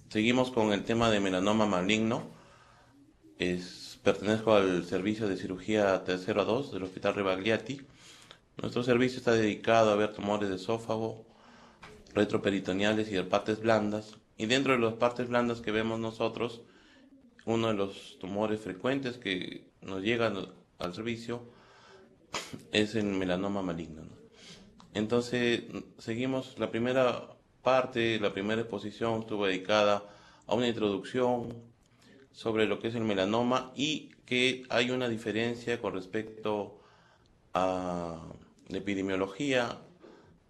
Seguimos con el tema de melanoma maligno. Pertenezco al servicio de cirugía tercero a 2 del Hospital Rebagliati. Nuestro servicio está dedicado a ver tumores de esófago, retroperitoneales y de partes blandas. Y dentro de las partes blandas que vemos nosotros, uno de los tumores frecuentes que nos llegan al servicio es el melanoma maligno, ¿no? Entonces, seguimos la primera parte, la primera exposición estuvo dedicada a una introducción sobre lo que es el melanoma y que hay una diferencia con respecto a la epidemiología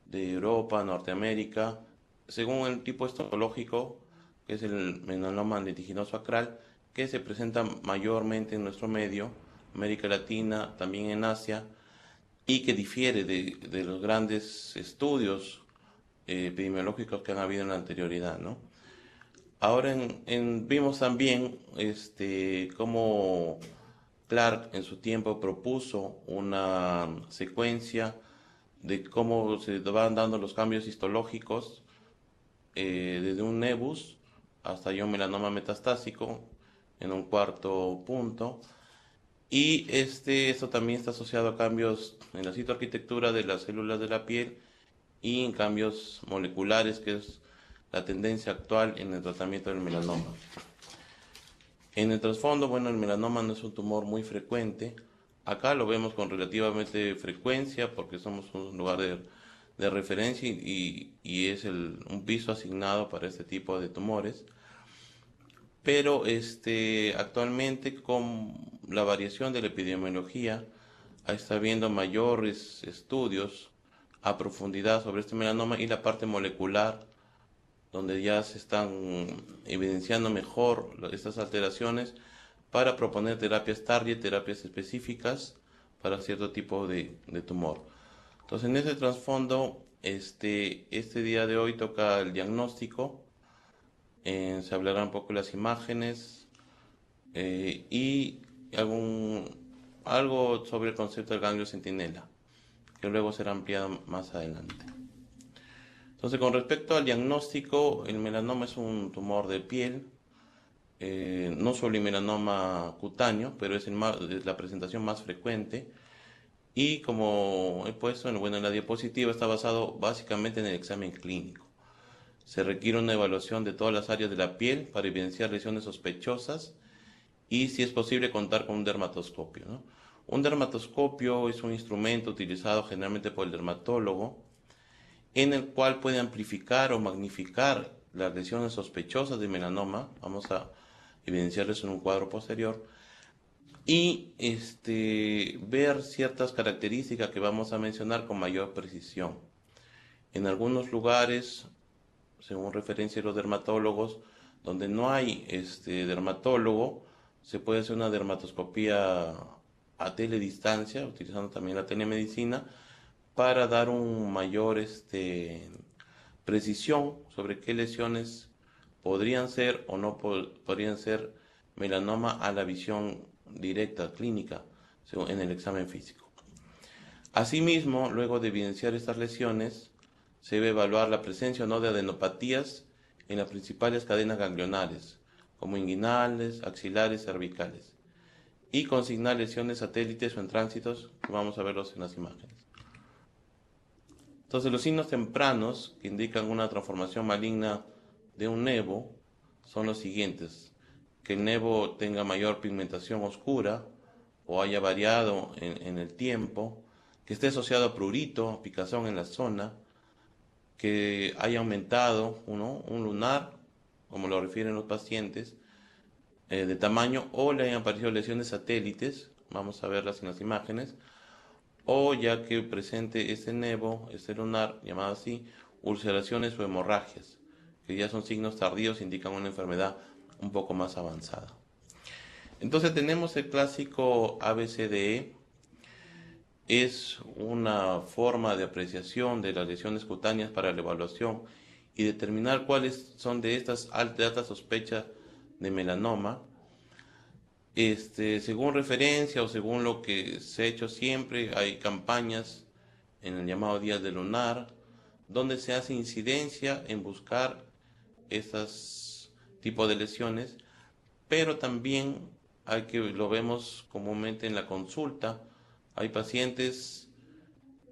de Europa, Norteamérica, según el tipo histológico, que es el melanoma lentiginoso acral, que se presenta mayormente en nuestro medio, América Latina, también en Asia, y que difiere de los grandes estudios epidemiológicos que han habido en la anterioridad, ¿no? Ahora vimos también cómo Clark en su tiempo propuso una secuencia de cómo se van dando los cambios histológicos desde un nevus hasta ya un melanoma metastásico en un cuarto punto. Y esto también está asociado a cambios en la citoarquitectura de las células de la piel y en cambios moleculares, que es la tendencia actual en el tratamiento del melanoma. En el trasfondo, bueno, el melanoma no es un tumor muy frecuente. Acá lo vemos con relativamente frecuencia porque somos un lugar de referencia y es un piso asignado para este tipo de tumores. Pero actualmente con la variación de la epidemiología está habiendo mayores estudios a profundidad sobre este melanoma y la parte molecular, donde ya se están evidenciando mejor estas alteraciones para proponer terapias target, terapias específicas para cierto tipo de tumor. Entonces, en ese trasfondo, este día de hoy toca el diagnóstico, se hablará un poco de las imágenes y algo sobre el concepto del ganglio centinela, que luego será ampliado más adelante. Entonces, con respecto al diagnóstico, el melanoma es un tumor de piel, no solo el melanoma cutáneo, pero es la presentación más frecuente. Y como he puesto en la diapositiva, está basado básicamente en el examen clínico. Se requiere una evaluación de todas las áreas de la piel para evidenciar lesiones sospechosas y, si es posible, contar con un dermatoscopio, ¿no? Un dermatoscopio es un instrumento utilizado generalmente por el dermatólogo en el cual puede amplificar o magnificar las lesiones sospechosas de melanoma. Vamos a evidenciarles en un cuadro posterior y ver ciertas características que vamos a mencionar con mayor precisión. En algunos lugares, según referencia de los dermatólogos, donde no hay dermatólogo, se puede hacer una dermatoscopía a teledistancia, utilizando también la telemedicina, para dar un mayor precisión sobre qué lesiones podrían ser o no podrían ser melanoma a la visión directa clínica en el examen físico. Asimismo, luego de evidenciar estas lesiones, se debe evaluar la presencia o no de adenopatías en las principales cadenas ganglionales, como inguinales, axilares, cervicales, y consignar lesiones satélites o en tránsitos, que vamos a verlos en las imágenes. Entonces, los signos tempranos que indican una transformación maligna de un nevo son los siguientes: que el nevo tenga mayor pigmentación oscura o haya variado en el tiempo, que esté asociado a prurito, picazón en la zona, que haya aumentado un lunar, como lo refieren los pacientes, de tamaño, o le hayan aparecido lesiones satélites, vamos a verlas en las imágenes, o ya que presente este nevo, este lunar, llamado así, ulceraciones o hemorragias, que ya son signos tardíos, indican una enfermedad un poco más avanzada. Entonces tenemos el clásico ABCDE, es una forma de apreciación de las lesiones cutáneas para la evaluación y determinar cuáles son de estas altas sospechas de melanoma. Según referencia o según lo que se ha hecho siempre, hay campañas en el llamado Días del Lunar, donde se hace incidencia en buscar estos tipos de lesiones, pero también lo vemos comúnmente en la consulta. Hay pacientes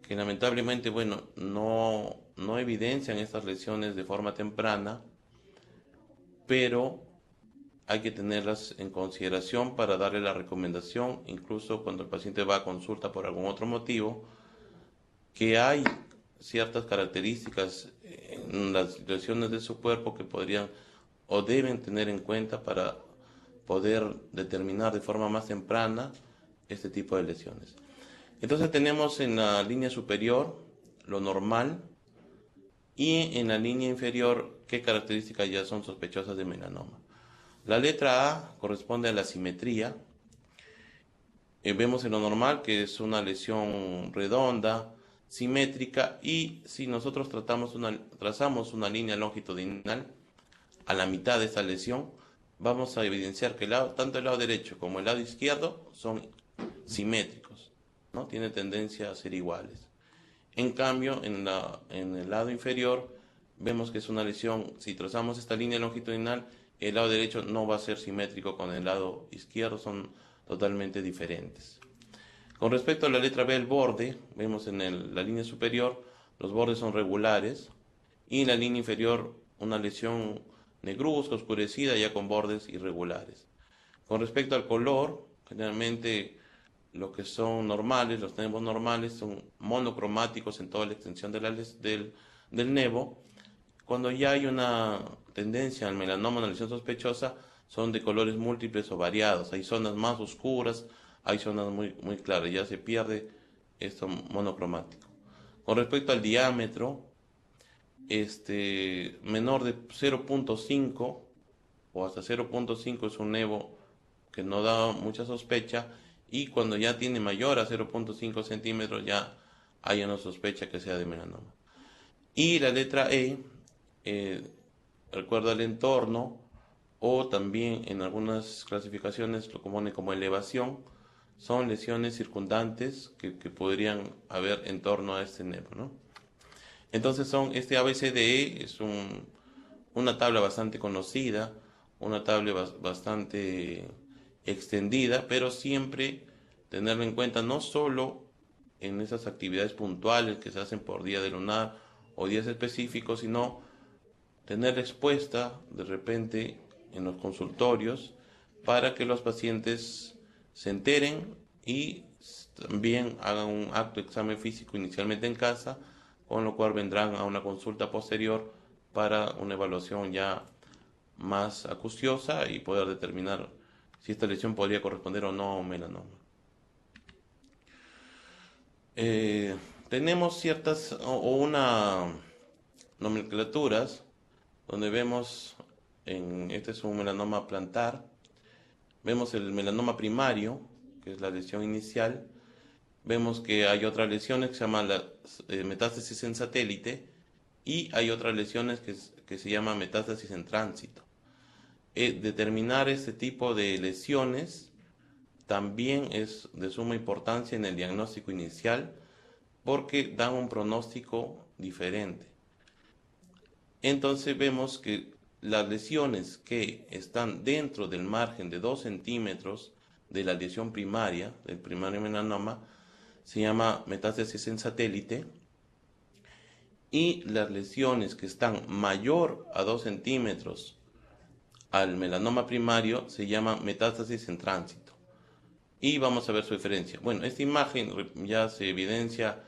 que lamentablemente, bueno, no evidencian estas lesiones de forma temprana, pero hay que tenerlas en consideración para darle la recomendación, incluso cuando el paciente va a consulta por algún otro motivo, que hay ciertas características en las lesiones de su cuerpo que podrían o deben tener en cuenta para poder determinar de forma más temprana este tipo de lesiones. Entonces tenemos en la línea superior lo normal y en la línea inferior qué características ya son sospechosas de melanoma. La letra A corresponde a la simetría. Vemos en lo normal que es una lesión redonda, simétrica, y si nosotros trazamos una línea longitudinal a la mitad de esta lesión, vamos a evidenciar que tanto el lado derecho como el lado izquierdo son simétricos, ¿no? Tienen tendencia a ser iguales. En cambio, en el lado inferior vemos que es una lesión, si trazamos esta línea longitudinal, el lado derecho no va a ser simétrico con el lado izquierdo, son totalmente diferentes. Con respecto a la letra B, el borde, vemos en la línea superior, los bordes son regulares, y en la línea inferior una lesión negruzca, oscurecida, ya con bordes irregulares. Con respecto al color, generalmente lo que son normales, los nevos normales, son monocromáticos en toda la extensión del nevo. Cuando ya hay una tendencia al melanoma, una lesión sospechosa, son de colores múltiples o variados. Hay zonas más oscuras, hay zonas muy claras, ya se pierde esto monocromático. Con respecto al diámetro, menor de 0.5 o hasta 0.5 es un nevo que no da mucha sospecha, y cuando ya tiene mayor a 0.5 centímetros ya hay una sospecha que sea de melanoma. Y la letra E, recuerda el entorno, o también en algunas clasificaciones lo pone como elevación, son lesiones circundantes que podrían haber en torno a este nevo, ¿no? Entonces este ABCDE es una tabla bastante conocida, una tabla bastante extendida, pero siempre tenerlo en cuenta no solo en esas actividades puntuales que se hacen por día de lunar o días específicos, sino tener expuesta de repente en los consultorios para que los pacientes se enteren y también hagan un acto de examen físico inicialmente en casa, con lo cual vendrán a una consulta posterior para una evaluación ya más acuciosa y poder determinar si esta lesión podría corresponder o no a un melanoma. Tenemos ciertas o una nomenclaturas donde vemos, este es un melanoma plantar, vemos el melanoma primario, que es la lesión inicial. Vemos que hay otras lesiones que se llaman metástasis en satélite, y hay otras lesiones que se llaman metástasis en tránsito. Determinar este tipo de lesiones también es de suma importancia en el diagnóstico inicial, porque dan un pronóstico diferente. Entonces vemos que las lesiones que están dentro del margen de 2 centímetros de la lesión primaria, del primario melanoma, se llama metástasis en satélite, y las lesiones que están mayor a 2 centímetros al melanoma primario se llama metástasis en tránsito. Y vamos a ver su diferencia. Bueno, esta imagen ya se evidencia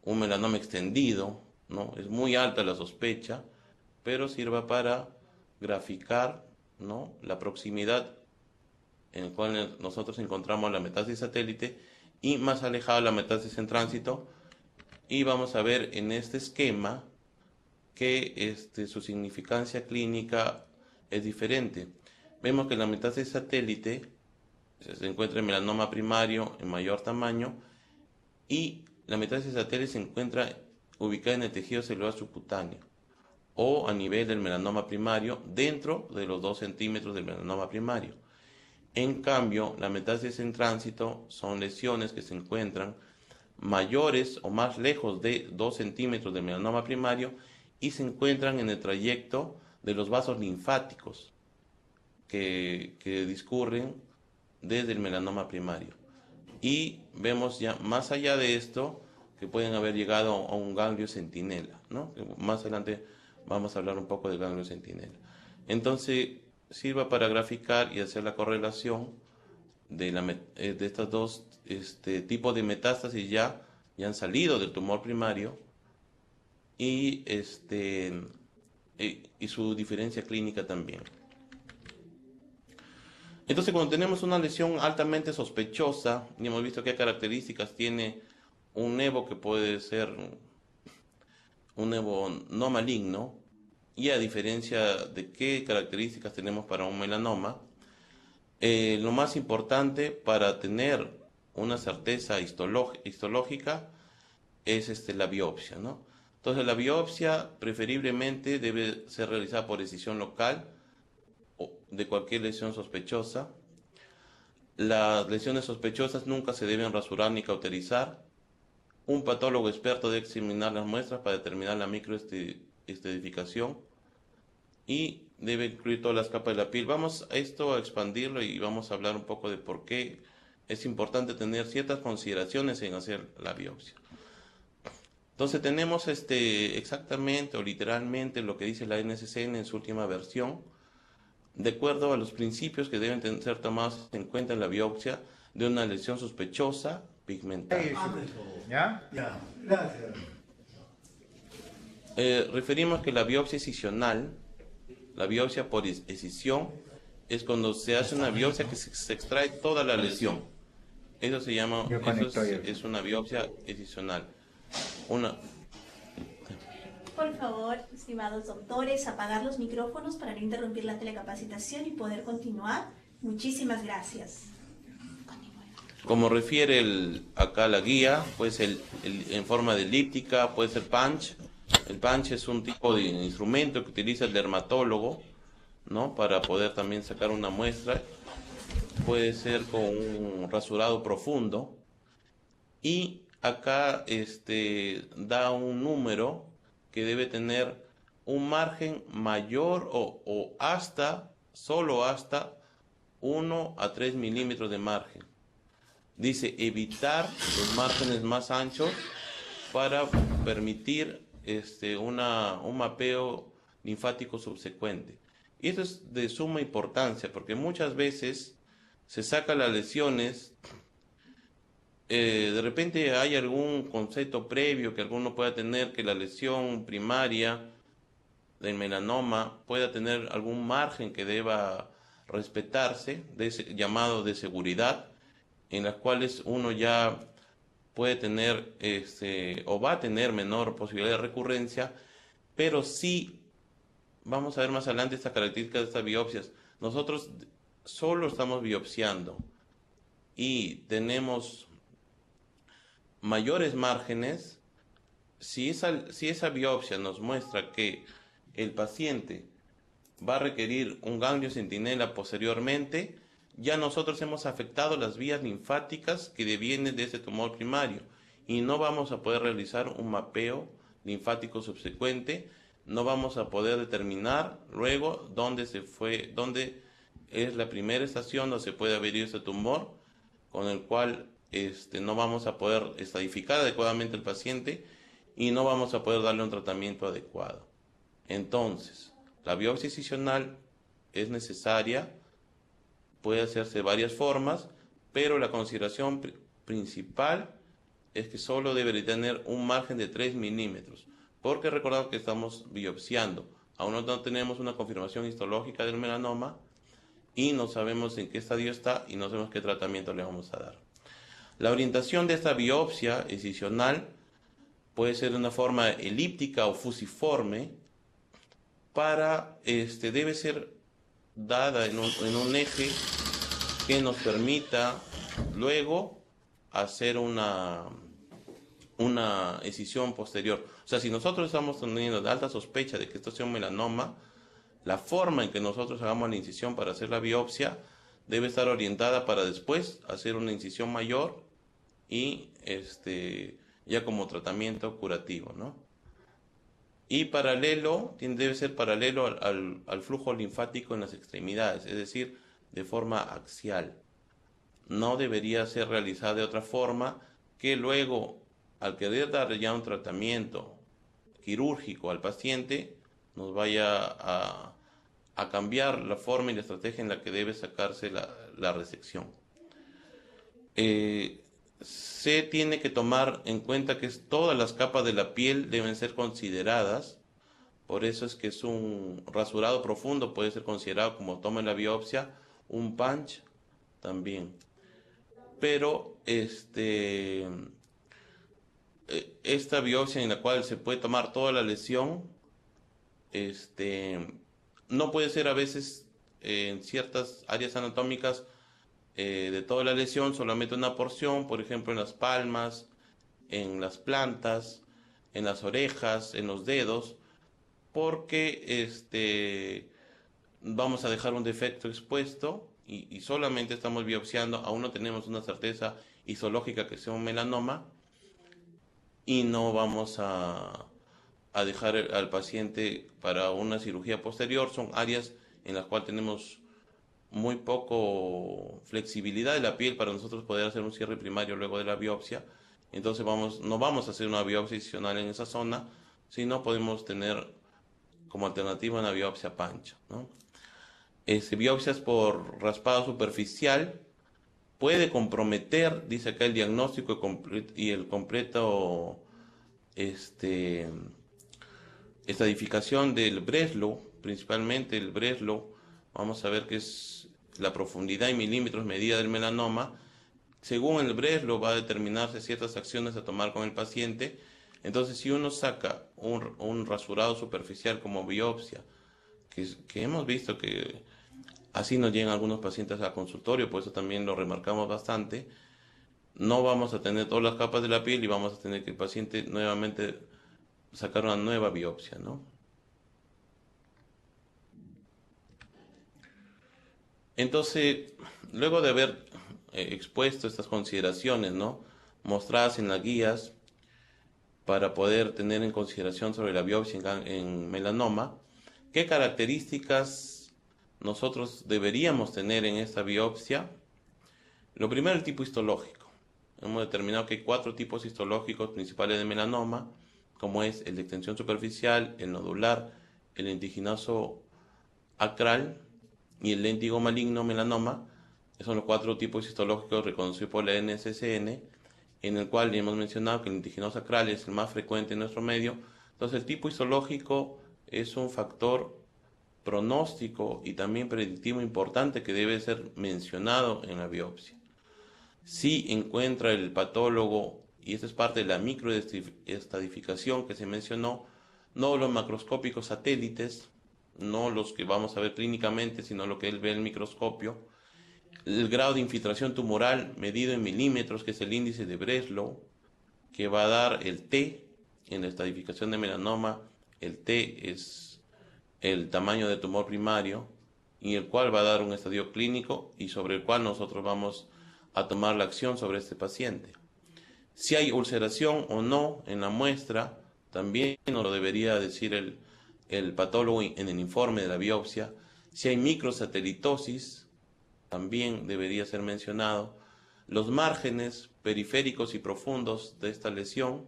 un melanoma extendido, ¿no? Es muy alta la sospecha, pero sirva para graficar, ¿no?, la proximidad en la cual nosotros encontramos la metástasis satélite y más alejada la metástasis en tránsito. Y vamos a ver en este esquema que su significancia clínica es diferente. Vemos que la metástasis satélite se encuentra en melanoma primario en mayor tamaño, y la metástasis satélite se encuentra ubicada en el tejido celular subcutáneo o a nivel del melanoma primario, dentro de los 2 centímetros del melanoma primario. En cambio, la metástasis en tránsito son lesiones que se encuentran mayores o más lejos de 2 centímetros del melanoma primario y se encuentran en el trayecto de los vasos linfáticos que discurren desde el melanoma primario. Y vemos ya más allá de esto que pueden haber llegado a un ganglio centinela, ¿no? Más adelante vamos a hablar un poco del ganglio centinela. Entonces, sirva para graficar y hacer la correlación de estos dos tipos de metástasis ya han salido del tumor primario y, y su diferencia clínica también. Entonces, cuando tenemos una lesión altamente sospechosa, y hemos visto qué características tiene un nevo que puede ser un nevo no maligno, y a diferencia de qué características tenemos para un melanoma, lo más importante para tener una certeza histológica es la biopsia, ¿no? Entonces, la biopsia preferiblemente debe ser realizada por decisión local de cualquier lesión sospechosa. Las lesiones sospechosas nunca se deben rasurar ni cauterizar. Un patólogo experto debe examinar las muestras para determinar la microestedificación y debe incluir todas las capas de la piel. Vamos a expandirlo y vamos a hablar un poco de por qué es importante tener ciertas consideraciones en hacer la biopsia. Entonces tenemos exactamente o literalmente lo que dice la NCCN en su última versión, de acuerdo a los principios que deben ser tomados en cuenta en la biopsia de una lesión sospechosa pigmentada. ¿Ya? Ya, gracias. Referimos que la biopsia excisional, la biopsia por excisión, es cuando se hace una biopsia que se extrae toda la lesión. Eso se llama, es una biopsia excisional. Por favor, estimados doctores, apagar los micrófonos para no interrumpir la telecapacitación y poder continuar. Muchísimas gracias. Como refiere acá la guía, pues en forma de elíptica, puede ser punch. El punch es un tipo de instrumento que utiliza el dermatólogo, ¿no? Para poder también sacar una muestra. Puede ser con un rasurado profundo. Y acá da un número que debe tener un margen mayor o solo hasta 1 a 3 milímetros de margen. Dice evitar los márgenes más anchos para permitir un mapeo linfático subsecuente. Y eso es de suma importancia porque muchas veces se sacan las lesiones, de repente hay algún concepto previo que alguno pueda tener que la lesión primaria del melanoma pueda tener algún margen que deba respetarse, llamado de seguridad, en las cuales uno ya puede tener o va a tener menor posibilidad de recurrencia, pero sí, vamos a ver más adelante estas características de estas biopsias. Nosotros solo estamos biopsiando y tenemos mayores márgenes. Si esa biopsia nos muestra que el paciente va a requerir un ganglio centinela posteriormente, ya nosotros hemos afectado las vías linfáticas que devienen de ese tumor primario y no vamos a poder realizar un mapeo linfático subsecuente, no vamos a poder determinar luego dónde es la primera estación donde se puede abrir ese tumor, con el cual no vamos a poder estadificar adecuadamente al paciente y no vamos a poder darle un tratamiento adecuado. Entonces, la biopsia excisional es necesaria, puede hacerse de varias formas, pero la consideración principal es que solo debería tener un margen de 3 milímetros, porque recordad que estamos biopsiando, aún no tenemos una confirmación histológica del melanoma y no sabemos en qué estadio está y no sabemos qué tratamiento le vamos a dar. La orientación de esta biopsia excisional puede ser de una forma elíptica o fusiforme, debe ser dada en un eje que nos permita luego hacer una excisión posterior. O sea, si nosotros estamos teniendo de alta sospecha de que esto sea un melanoma, la forma en que nosotros hagamos la incisión para hacer la biopsia debe estar orientada para después hacer una incisión mayor y ya como tratamiento curativo, ¿no? y debe ser paralelo al flujo linfático en las extremidades, es decir, de forma axial. No debería ser realizada de otra forma que luego, al querer dar ya un tratamiento quirúrgico al paciente, nos vaya a cambiar la forma y la estrategia en la que debe sacarse la resección. Se tiene que tomar en cuenta que todas las capas de la piel deben ser consideradas. Por eso es que es un rasurado profundo, puede ser considerado como toma en la biopsia, un punch también. Pero esta biopsia en la cual se puede tomar toda la lesión, no puede ser a veces en ciertas áreas anatómicas de toda la lesión, solamente una porción, por ejemplo en las palmas, en las plantas, en las orejas, en los dedos, porque vamos a dejar un defecto expuesto y solamente estamos biopsiando, aún no tenemos una certeza histológica que sea un melanoma y no vamos a dejar al paciente para una cirugía posterior. Son áreas en las cuales tenemos muy poco flexibilidad de la piel para nosotros poder hacer un cierre primario luego de la biopsia. Entonces no vamos a hacer una biopsia adicional en esa zona, sino podemos tener como alternativa una biopsia pancha, ¿no? Biopsias por raspado superficial puede comprometer, dice acá, el diagnóstico y el completo estadificación del Breslow, principalmente el Breslow. Vamos a ver que es la profundidad en milímetros medida del melanoma. Según el Breslow va a determinarse ciertas acciones a tomar con el paciente. Entonces, si uno saca un rasurado superficial como biopsia, que hemos visto que así nos llegan algunos pacientes al consultorio, por eso también lo remarcamos bastante, no vamos a tener todas las capas de la piel y vamos a tener que el paciente nuevamente sacar una nueva biopsia, ¿no? Entonces, luego de haber expuesto estas consideraciones, ¿no?, mostradas en las guías para poder tener en consideración sobre la biopsia en melanoma, ¿qué características nosotros deberíamos tener en esta biopsia? Lo primero, el tipo histológico. Hemos determinado que hay 4 tipos histológicos principales de melanoma, como es el de extensión superficial, el nodular, el lentiginoso acral y el léntigo maligno melanoma. Esos son los 4 tipos histológicos reconocidos por la NCCN, en el cual hemos mencionado que el lentiginoso acral es el más frecuente en nuestro medio. Entonces, el tipo histológico es un factor pronóstico y también predictivo importante que debe ser mencionado en la biopsia. Si encuentra el patólogo, y esta es parte de la microestadificación que se mencionó, no los macroscópicos satélites, no los que vamos a ver clínicamente, sino lo que él ve en el microscopio, el grado de infiltración tumoral medido en milímetros, que es el índice de Breslow, que va a dar el T en la estadificación de melanoma. El T es el tamaño de tumor primario, y el cual va a dar un estadio clínico y sobre el cual nosotros vamos a tomar la acción sobre este paciente. Si hay ulceración o no en la muestra, también nos lo debería decir el patólogo en el informe de la biopsia. Si hay microsatelitosis, también debería ser mencionado. Los márgenes periféricos y profundos de esta lesión,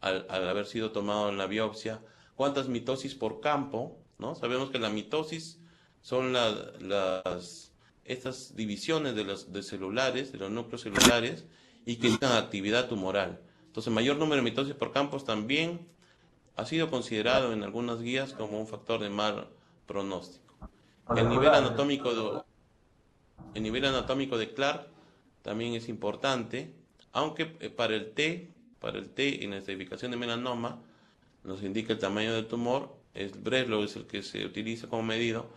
al haber sido tomado en la biopsia. ¿Cuántas mitosis por campo?, ¿no? Sabemos que la mitosis son estas divisiones de celulares, de los núcleos celulares, y que tienen actividad tumoral. Entonces, mayor número de mitosis por campos también ha sido considerado en algunas guías como un factor de mal pronóstico. El nivel anatómico de Clark también es importante, aunque para el T en la estadificación de melanoma nos indica el tamaño del tumor. El Breslow es el que se utiliza como medido,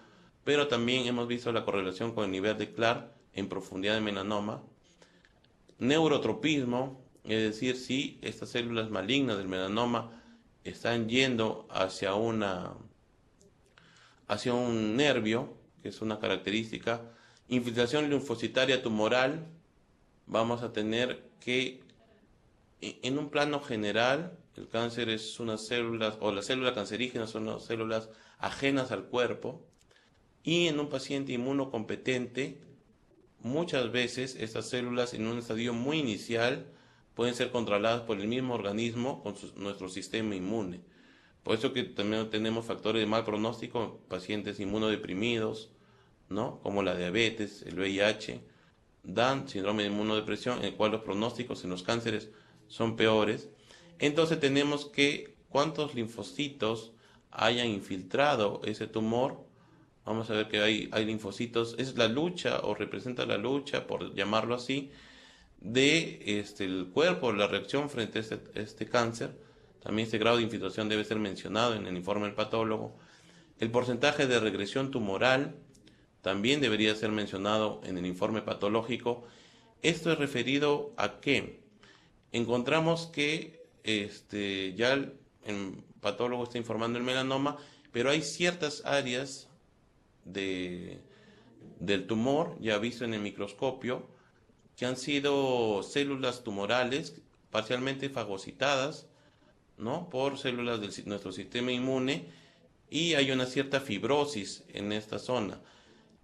pero también hemos visto la correlación con el nivel de Clark en profundidad de melanoma. Neurotropismo, es decir, si estas células malignas del melanoma están yendo hacia un nervio, que es una característica. Infiltración linfocitaria tumoral, vamos a tener que en un plano general, el cáncer es unas células, o las células cancerígenas son las células ajenas al cuerpo, y en un paciente inmunocompetente, muchas veces estas células en un estadio muy inicial pueden ser controladas por el mismo organismo con nuestro sistema inmune. Por eso que también tenemos factores de mal pronóstico en pacientes inmunodeprimidos, ¿no? Como la diabetes, el VIH, dan síndrome de inmunodepresión, en el cual los pronósticos en los cánceres son peores. Entonces tenemos que cuántos linfocitos hayan infiltrado ese tumor. Vamos a ver que hay linfocitos, es la lucha o representa la lucha, por llamarlo así, de el cuerpo, la reacción frente a este cáncer. También este grado de infiltración debe ser mencionado en el informe del patólogo. El porcentaje de regresión tumoral también debería ser mencionado en el informe patológico. Esto es referido a que encontramos que ya el patólogo está informando el melanoma, pero hay ciertas áreas del tumor, ya visto en el microscopio, que han sido células tumorales parcialmente fagocitadas, ¿no? Por células de nuestro sistema inmune, y hay una cierta fibrosis en esta zona.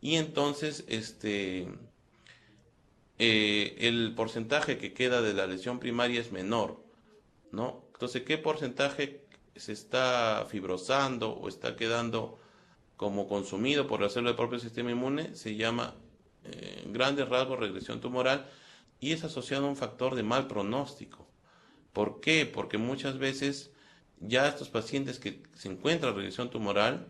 Y entonces el porcentaje que queda de la lesión primaria es menor, ¿no? Entonces, ¿qué porcentaje se está fibrosando o está quedando como consumido por la célula del propio sistema inmune? Se llama, en grandes rasgos, regresión tumoral, y es asociado a un factor de mal pronóstico. ¿Por qué? Porque muchas veces ya estos pacientes que se encuentran regresión tumoral,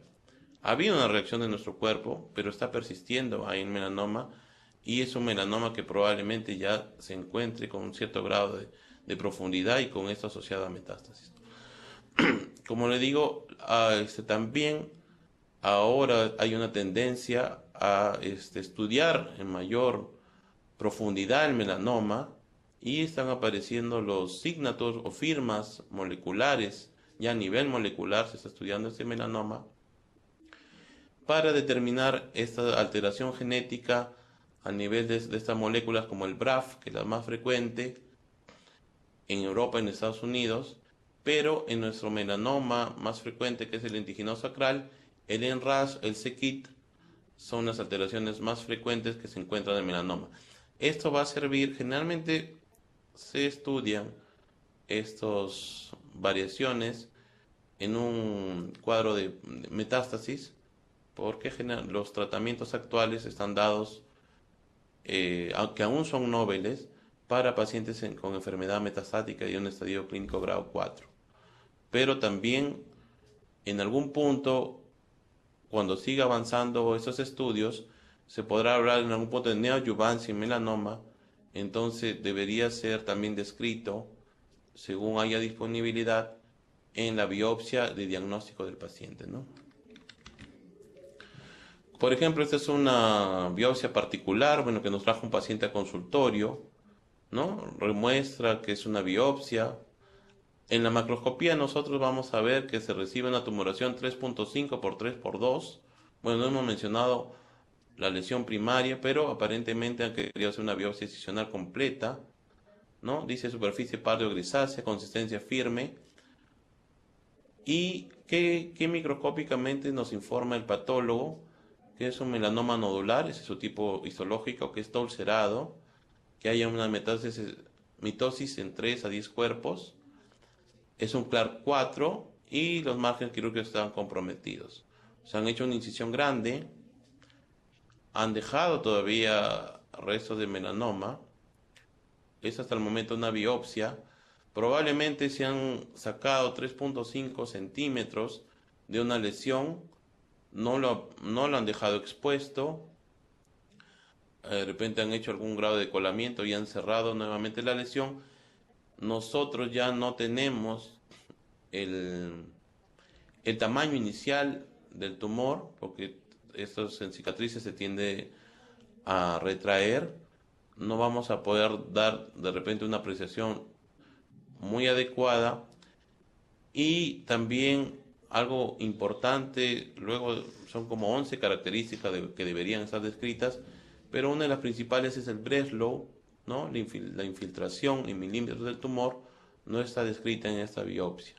ha habido una reacción de nuestro cuerpo, pero está persistiendo ahí en melanoma, y es un melanoma que probablemente ya se encuentre con un cierto grado de profundidad y con esto asociada a metástasis. Como le digo, también ahora hay una tendencia a estudiar en mayor profundidad el melanoma, y están apareciendo los signatos o firmas moleculares. Ya a nivel molecular se está estudiando este melanoma para determinar esta alteración genética a nivel de estas moléculas, como el BRAF, que es la más frecuente en Europa y en Estados Unidos, pero en nuestro melanoma más frecuente, que es el lentiginoso sacral, el NRAS, el c-KIT, son las alteraciones más frecuentes que se encuentran en el melanoma. Esto va a servir, generalmente se estudian estas variaciones en un cuadro de metástasis, porque los tratamientos actuales están dados, aunque aún son noveles, para pacientes con enfermedad metastática de un estadio clínico grado 4. Pero también, en algún punto, cuando siga avanzando estos estudios, se podrá hablar en algún punto de neoadyuvancia en melanoma. Entonces debería ser también descrito, según haya disponibilidad, en la biopsia de diagnóstico del paciente, ¿no? Por ejemplo, esta es una biopsia particular, bueno, que nos trajo un paciente a consultorio, ¿no? Remuestra que es una biopsia. En la macroscopía nosotros vamos a ver que se recibe una tumoración 3.5 por 3 por 2. Bueno, no hemos mencionado la lesión primaria, pero aparentemente han querido hacer una biopsia excisional completa, ¿no? Dice superficie pardo grisácea, consistencia firme. Y que microscópicamente nos informa el patólogo que es un melanoma nodular, ese es su tipo histológico, que está ulcerado, que haya una mitosis en 3 a 10 cuerpos, es un CLAR 4 y los márgenes quirúrgicos están comprometidos. Se han hecho una incisión grande, han dejado todavía restos de melanoma, es hasta el momento una biopsia. Probablemente se han sacado 3.5 centímetros de una lesión, no lo han dejado expuesto, de repente han hecho algún grado de colamiento y han cerrado nuevamente la lesión. Nosotros ya no tenemos el tamaño inicial del tumor, porque estos en cicatrices se tiende a retraer. No vamos a poder dar de repente una apreciación muy adecuada. Y también algo importante, luego son como 11 características que deberían estar descritas, pero una de las principales es el Breslow, ¿no? La infiltración en milímetros del tumor, no está descrita en esta biopsia.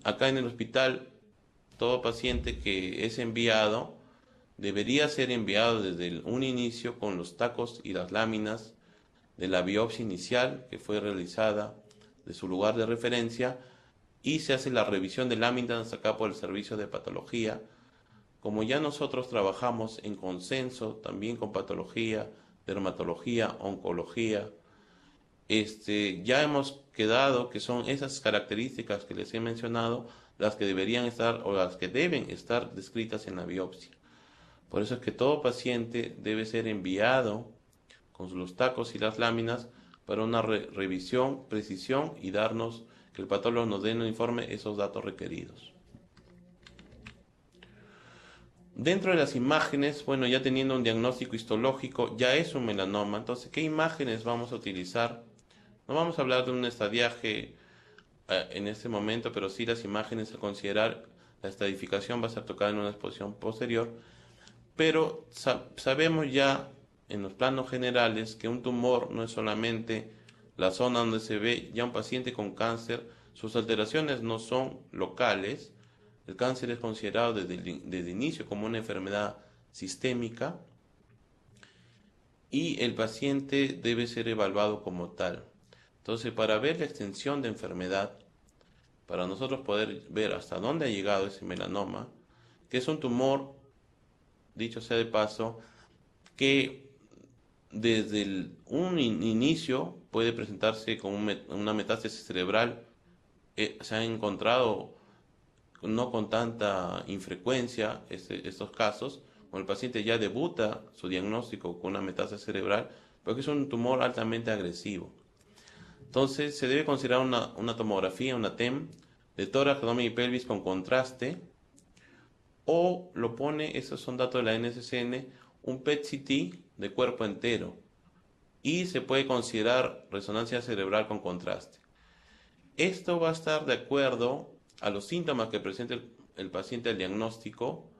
Acá en el hospital, todo paciente que es enviado debería ser enviado desde un inicio con los tacos y las láminas de la biopsia inicial que fue realizada de su lugar de referencia, y se hace la revisión de láminas acá por el servicio de patología. Como ya nosotros trabajamos en consenso también con patología, dermatología, oncología, ya hemos quedado que son esas características que les he mencionado las que deberían estar o las que deben estar descritas en la biopsia. Por eso es que todo paciente debe ser enviado con los tacos y las láminas para una revisión, precisión y que el patólogo nos dé en el informe esos datos requeridos. Dentro de las imágenes, bueno, ya teniendo un diagnóstico histológico, ya es un melanoma. Entonces, ¿qué imágenes vamos a utilizar? No vamos a hablar de un estadiaje en este momento, pero sí las imágenes a considerar. La estadificación va a ser tocada en una exposición posterior, pero sabemos ya en los planos generales que un tumor no es solamente la zona donde se ve. Ya un paciente con cáncer, sus alteraciones no son locales. El cáncer es considerado desde el inicio como una enfermedad sistémica y el paciente debe ser evaluado como tal. Entonces, para ver la extensión de enfermedad, para nosotros poder ver hasta dónde ha llegado ese melanoma, que es un tumor, dicho sea de paso, que desde un inicio puede presentarse con una metástasis cerebral. Se han encontrado no con tanta infrecuencia estos casos, cuando el paciente ya debuta su diagnóstico con una metástasis cerebral, porque es un tumor altamente agresivo. Entonces se debe considerar una tomografía, una TEM, de tórax, abdomen y pelvis con contraste, o lo pone, esos son datos de la NCCN, un PET-CT de cuerpo entero, y se puede considerar resonancia cerebral con contraste. Esto va a estar de acuerdo a los síntomas que presente el paciente al diagnóstico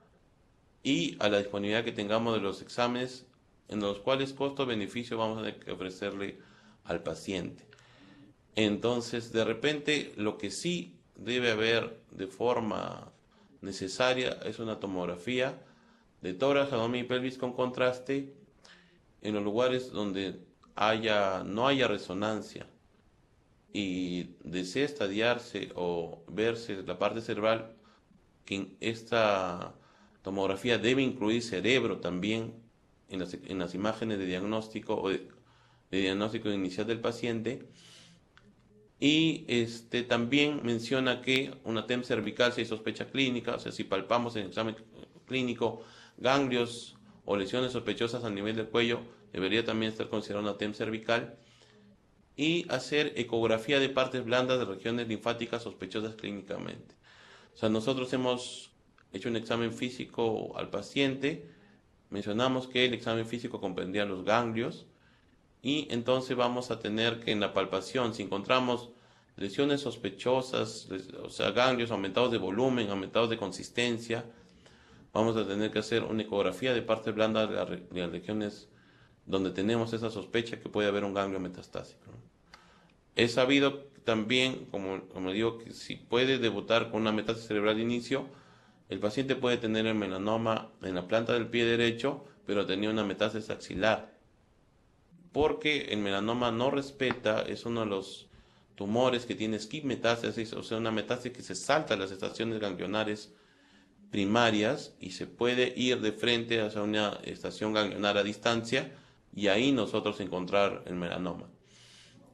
y a la disponibilidad que tengamos de los exámenes, en los cuales costo-beneficio vamos a ofrecerle al paciente. Entonces, de repente, lo que sí debe haber de forma necesaria es una tomografía de tórax, abdomen y pelvis con contraste en los lugares donde no haya resonancia y desea estadiarse o verse la parte cerebral, que en esta tomografía debe incluir cerebro también en las imágenes de diagnóstico o de diagnóstico inicial del paciente. Y también menciona que una TEM cervical si hay sospecha clínica, o sea, si palpamos en el examen clínico ganglios o lesiones sospechosas a nivel del cuello, debería también estar considerada una TEM cervical. Y hacer ecografía de partes blandas de regiones linfáticas sospechosas clínicamente. O sea, nosotros hemos hecho un examen físico al paciente, mencionamos que el examen físico comprendía los ganglios, y entonces vamos a tener que en la palpación, si encontramos lesiones sospechosas, o sea, ganglios aumentados de volumen, aumentados de consistencia, vamos a tener que hacer una ecografía de partes blandas de las regiones donde tenemos esa sospecha que puede haber un ganglio metastásico. Es sabido también, como digo, que si puede debutar con una metástasis cerebral de inicio, el paciente puede tener el melanoma en la planta del pie derecho, pero tenía una metástasis axilar, porque el melanoma no respeta, es uno de los tumores que tiene skip metástasis, o sea, una metástasis que se salta las estaciones ganglionares primarias y se puede ir de frente hacia una estación ganglionar a distancia y ahí nosotros encontrar el melanoma.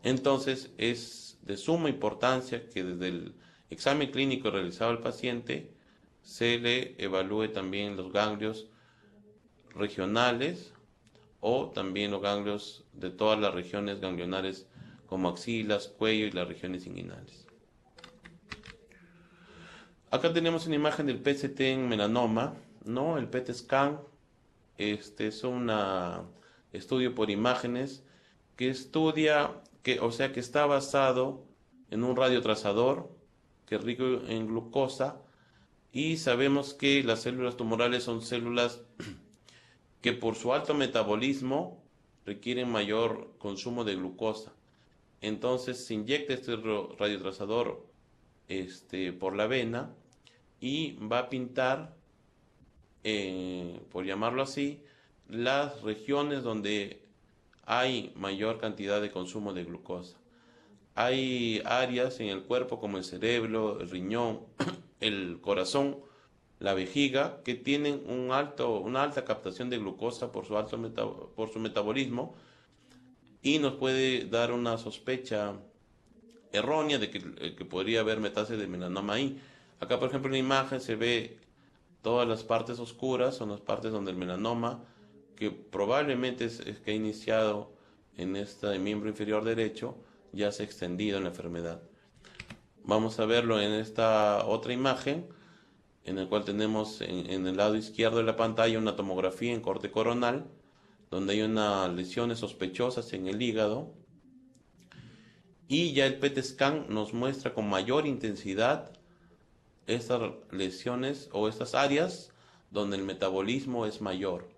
Entonces es de suma importancia que desde el examen clínico realizado al paciente se le evalúe también los ganglios regionales o también los ganglios de todas las regiones ganglionares como axilas, cuello y las regiones inguinales. Acá tenemos una imagen del PET-CT en melanoma, ¿no? El PET scan es un estudio por imágenes que estudia, que está basado en un radiotrazador que es rico en glucosa, y sabemos que las células tumorales son células que por su alto metabolismo requieren mayor consumo de glucosa. entonces se inyecta este radiotrazador por la vena y va a pintar, por llamarlo así, las regiones donde hay mayor cantidad de consumo de glucosa. Hay áreas en el cuerpo como el cerebro, el riñón, el corazón, la vejiga, que tienen una alta captación de glucosa por su metabolismo, y nos puede dar una sospecha errónea de que podría haber metástasis de melanoma ahí. Acá, por ejemplo, en la imagen se ve todas las partes oscuras, son las partes donde el melanoma, que probablemente es que ha iniciado en este miembro inferior derecho, ya se ha extendido en la enfermedad. Vamos a verlo en esta otra imagen, en el cual tenemos en el lado izquierdo de la pantalla una tomografía en corte coronal, donde hay unas lesiones sospechosas en el hígado, y ya el PET scan nos muestra con mayor intensidad estas lesiones o estas áreas donde el metabolismo es mayor.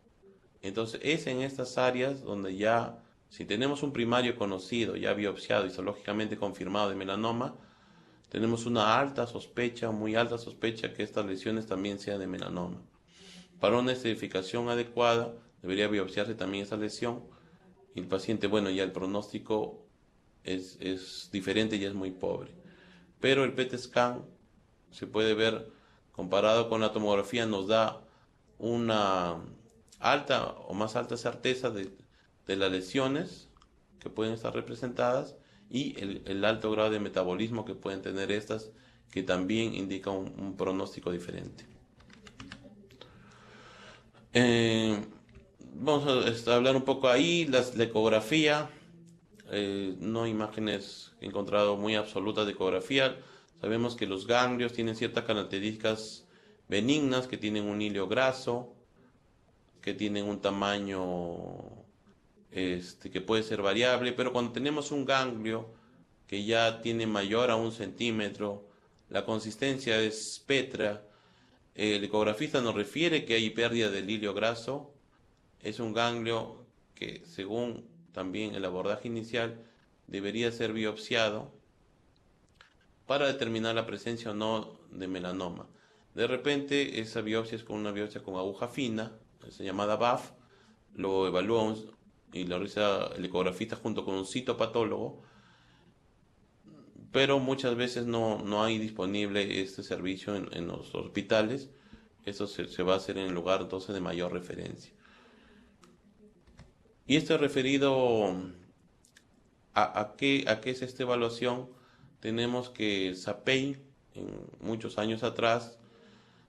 Entonces es en estas áreas donde ya, si tenemos un primario conocido, ya biopsiado, histológicamente confirmado de melanoma, tenemos una alta sospecha, muy alta sospecha, que estas lesiones también sean de melanoma. Para una estratificación adecuada, debería biopsiarse también esa lesión, y el paciente, bueno, ya el pronóstico es diferente y es muy pobre. Pero el PET scan se puede ver, comparado con la tomografía, nos da una alta o más alta certeza de las lesiones que pueden estar representadas, y el alto grado de metabolismo que pueden tener estas, que también indica un pronóstico diferente. Vamos a hablar un poco ahí, la ecografía. No hay imágenes que he encontrado muy absolutas de ecografía. Sabemos que los ganglios tienen ciertas características benignas, que tienen un hilo graso, que tienen un tamaño que puede ser variable, pero cuando tenemos un ganglio que ya tiene mayor a 1 centímetro, la consistencia es pétrea, el ecografista nos refiere que hay pérdida del hilo graso. Es un ganglio que, según también el abordaje inicial, debería ser biopsiado para determinar la presencia o no de melanoma. De repente, esa biopsia es con una biopsia con aguja fina, es llamada BAF, lo evalúa y lo realiza el ecografista junto con un citopatólogo, pero muchas veces no hay disponible este servicio en los hospitales. Esto se va a hacer en el lugar entonces de mayor referencia. Y esto referido a qué es esta evaluación. Tenemos que Sapey, muchos años atrás,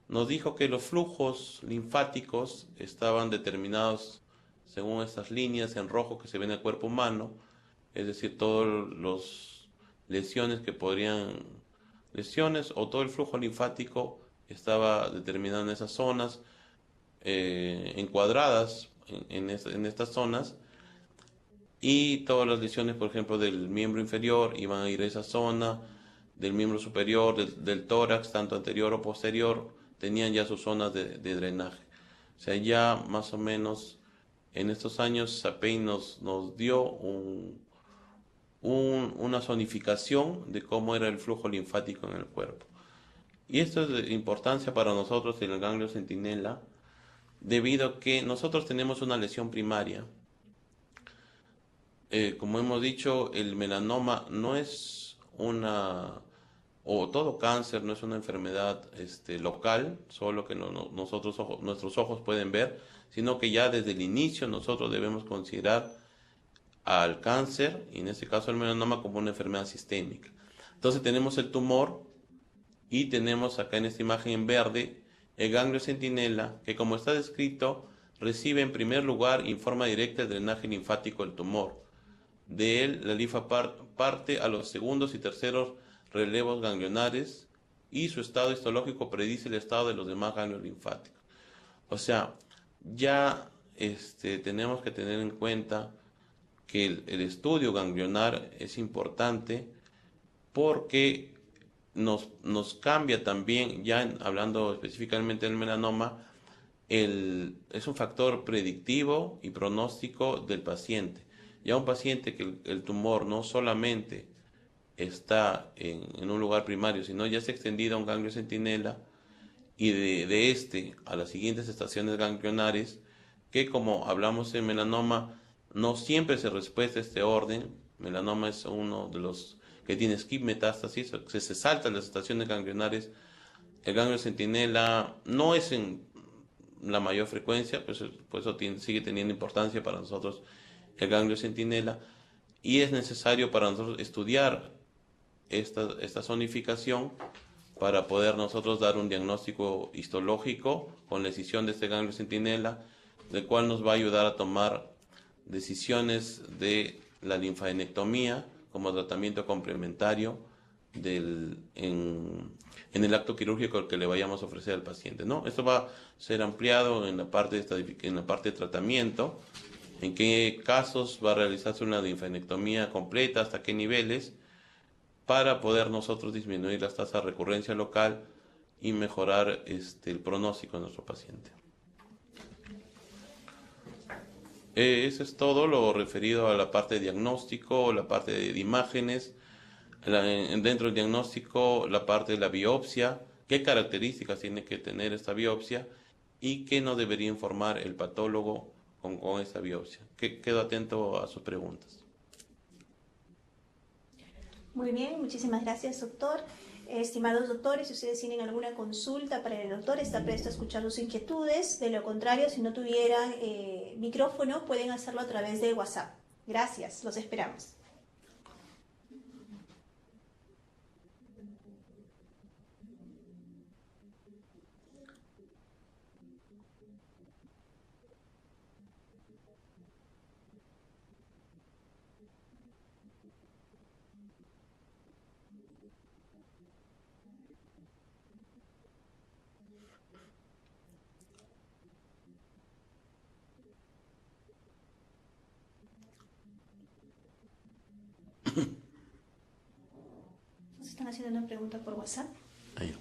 nos dijo que los flujos linfáticos estaban determinados según estas líneas en rojo que se ven en el cuerpo humano, es decir, todas las lesiones o todo el flujo linfático estaba determinado en esas zonas, encuadradas en estas zonas, y todas las lesiones, por ejemplo, del miembro inferior iban a ir a esa zona, del miembro superior, del tórax, tanto anterior o posterior, tenían ya sus zonas de drenaje. O sea, ya más o menos en estos años Sapey nos dio una zonificación de cómo era el flujo linfático en el cuerpo. Y esto es de importancia para nosotros en el ganglio centinela, debido a que nosotros tenemos una lesión primaria. Como hemos dicho, el melanoma no es o todo cáncer no es una enfermedad local, solo que nuestros ojos pueden ver, sino que ya desde el inicio nosotros debemos considerar al cáncer, y en este caso el melanoma, como una enfermedad sistémica. Entonces tenemos el tumor, y tenemos acá en esta imagen en verde el ganglio centinela, que, como está descrito, recibe en primer lugar y en forma directa el drenaje linfático del tumor. De él la linfa parte a los segundos y terceros relevos ganglionares, y su estado histológico predice el estado de los demás ganglios linfáticos. O sea, ya tenemos que tener en cuenta que el estudio ganglionar es importante, porque nos cambia también, ya hablando específicamente del melanoma, es un factor predictivo y pronóstico del paciente, ya un paciente que el tumor no solamente está en un lugar primario, sino ya se ha extendido a un ganglio centinela y de este a las siguientes estaciones ganglionares, que como hablamos en melanoma, no siempre se respeta este orden. Melanoma es uno de los que tiene skip metástasis, se saltan las estaciones ganglionares. El ganglio centinela no es en la mayor frecuencia, pues eso sigue teniendo importancia para nosotros el ganglio centinela, y es necesario para nosotros estudiar esta zonificación para poder nosotros dar un diagnóstico histológico con la escisión de este ganglio centinela, el cual nos va a ayudar a tomar decisiones de la linfadenectomía como tratamiento complementario en el acto quirúrgico que le vayamos a ofrecer al paciente, ¿no? Esto va a ser ampliado en la parte de tratamiento, en qué casos va a realizarse una linfadenectomía completa, hasta qué niveles, para poder nosotros disminuir las tasas de recurrencia local y mejorar el pronóstico de nuestro paciente. Eso es todo lo referido a la parte de diagnóstico, la parte de imágenes. Dentro del diagnóstico, la parte de la biopsia, qué características tiene que tener esta biopsia y qué no debería informar el patólogo con esta biopsia. Quedo atento a sus preguntas. Muy bien, muchísimas gracias, doctor. Estimados doctores, si ustedes tienen alguna consulta para el doctor, está presto a escuchar sus inquietudes. De lo contrario, si no tuvieran micrófono, pueden hacerlo a través de WhatsApp. Gracias, los esperamos. Nos están haciendo una pregunta por WhatsApp. Ahí.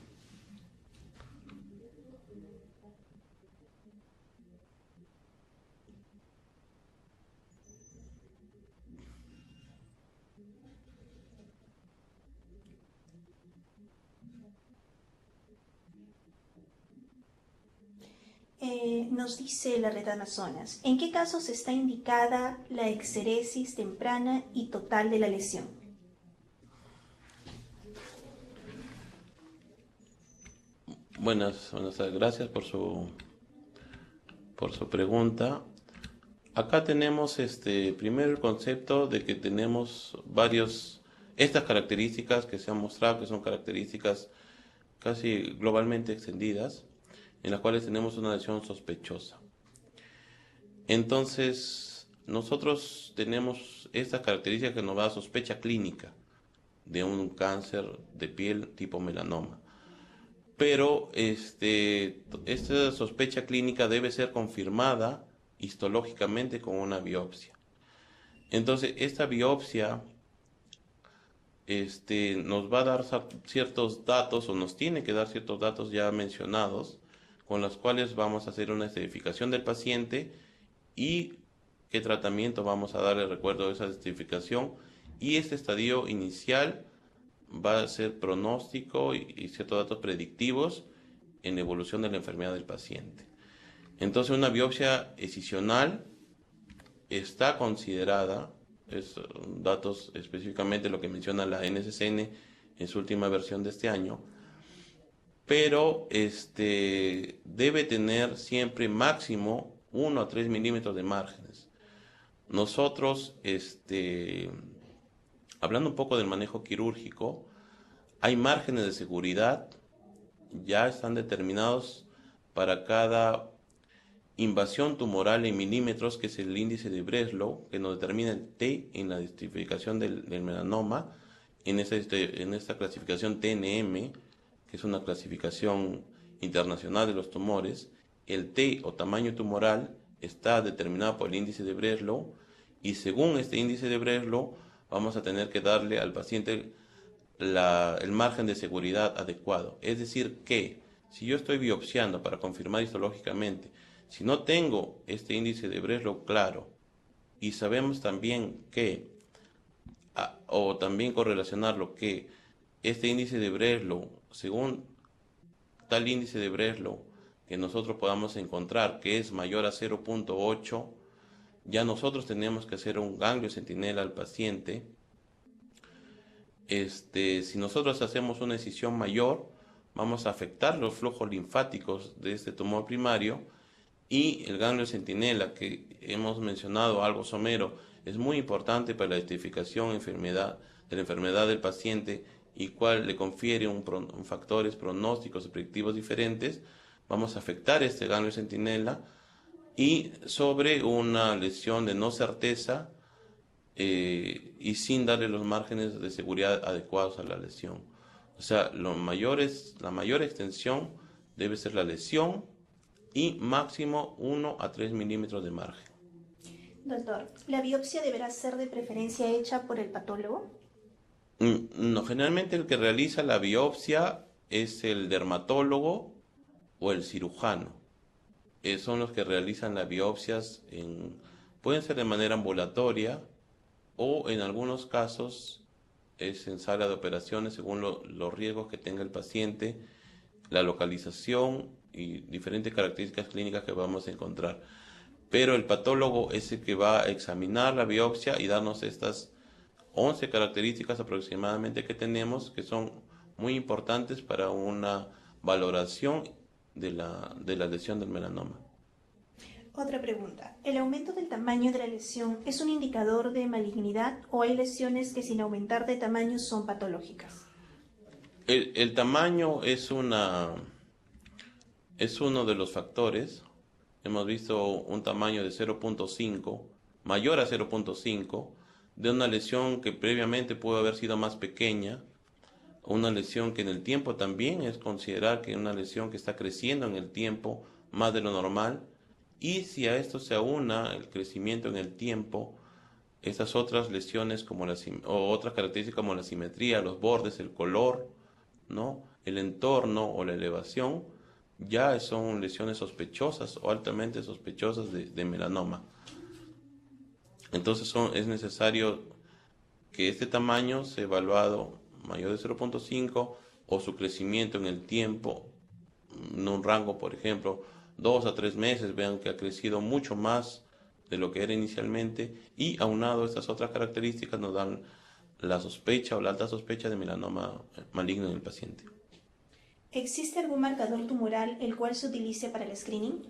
Nos dice la red Amazonas, ¿en qué casos está indicada la exeresis temprana y total de la lesión? Buenas tardes, gracias por su pregunta. Acá tenemos primero el concepto de que tenemos estas características que se han mostrado, que son características casi globalmente extendidas, en las cuales tenemos una lesión sospechosa. Entonces, nosotros tenemos estas características que nos da sospecha clínica de un cáncer de piel tipo melanoma. Pero esta sospecha clínica debe ser confirmada histológicamente con una biopsia. Entonces, esta biopsia nos va a dar ciertos datos, o nos tiene que dar ciertos datos ya mencionados, con los cuales vamos a hacer una estratificación del paciente y qué tratamiento vamos a darle, recuerdo de esa estratificación, y este estadio inicial va a ser pronóstico y ciertos datos predictivos en la evolución de la enfermedad del paciente. Entonces, una biopsia excisional está considerada, datos específicamente lo que menciona la NCCN en su última versión de este año, pero debe tener siempre máximo 1 a 3 milímetros de márgenes. Nosotros, hablando un poco del manejo quirúrgico, hay márgenes de seguridad, ya están determinados para cada invasión tumoral en milímetros, que es el índice de Breslow, que nos determina el T en la identificación del melanoma, en esta clasificación TNM, que es una clasificación internacional de los tumores. El T o tamaño tumoral está determinado por el índice de Breslow, y según este índice de Breslow vamos a tener que darle al paciente el margen de seguridad adecuado. Es decir, que si yo estoy biopsiando para confirmar histológicamente, si no tengo este índice de Breslow claro Y sabemos también que, o también correlacionarlo, que este índice de Breslow, según tal índice de Breslow que nosotros podamos encontrar que es mayor a 0.8, ya nosotros tenemos que hacer un ganglio centinela al paciente. Si nosotros hacemos una incisión mayor, vamos a afectar los flujos linfáticos de este tumor primario, y el ganglio centinela que hemos mencionado, algo somero, es muy importante para la identificación de la enfermedad del paciente, y cual le confiere factores pronósticos y predictivos diferentes. Vamos a afectar este ganglio centinela, y sobre una lesión de no certeza y sin darle los márgenes de seguridad adecuados a la lesión. O sea, la mayor extensión debe ser la lesión, y máximo 1 a 3 milímetros de margen. Doctor, ¿la biopsia deberá ser de preferencia hecha por el patólogo? No, generalmente el que realiza la biopsia es el dermatólogo o el cirujano. Son los que realizan las biopsias, pueden ser de manera ambulatoria, o en algunos casos es en sala de operaciones, según los riesgos que tenga el paciente, la localización y diferentes características clínicas que vamos a encontrar. Pero el patólogo es el que va a examinar la biopsia y darnos estas 11 características aproximadamente que tenemos, que son muy importantes para una valoración de la lesión del melanoma. Otra pregunta. ¿El aumento del tamaño de la lesión es un indicador de malignidad, o hay lesiones que sin aumentar de tamaño son patológicas? El tamaño es uno de los factores. Hemos visto un tamaño de 0.5, mayor a 0.5, de una lesión que previamente pudo haber sido más pequeña, una lesión que en el tiempo también es considerar que es una lesión que está creciendo en el tiempo más de lo normal. Y si a esto se aúna el crecimiento en el tiempo, estas otras lesiones o otras características como la simetría, los bordes, el color, ¿no?, el entorno o la elevación, ya son lesiones sospechosas o altamente sospechosas de melanoma. Entonces es necesario que este tamaño sea evaluado mayor de 0.5, o su crecimiento en el tiempo, en un rango, por ejemplo, 2 a 3 meses, vean que ha crecido mucho más de lo que era inicialmente, y aunado a estas otras características nos dan la sospecha o la alta sospecha de melanoma maligno en el paciente. ¿Existe algún marcador tumoral el cual se utilice para el screening?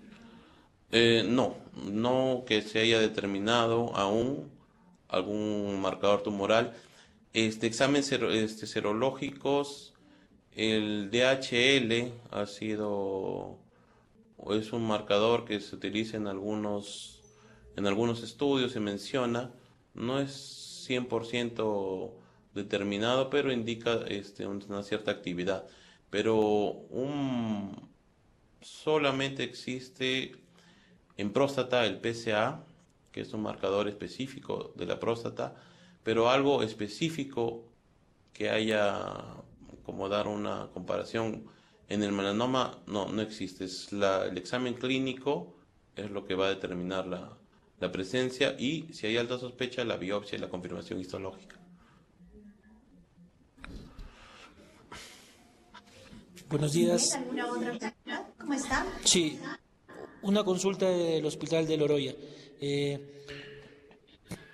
No que se haya determinado aún algún marcador tumoral. Exámenes serológicos, el DHL es un marcador que se utiliza en algunos estudios, se menciona, no es 100% determinado, pero indica una cierta actividad. Pero solamente existe en próstata el PSA, que es un marcador específico de la próstata, pero algo específico que haya como dar una comparación en el melanoma no existe. El examen clínico es lo que va a determinar la presencia, y si hay alta sospecha, la biopsia y la confirmación histológica. Buenos días. ¿Alguna otra pregunta? ¿Cómo está? Sí, una consulta del Hospital de Loroya.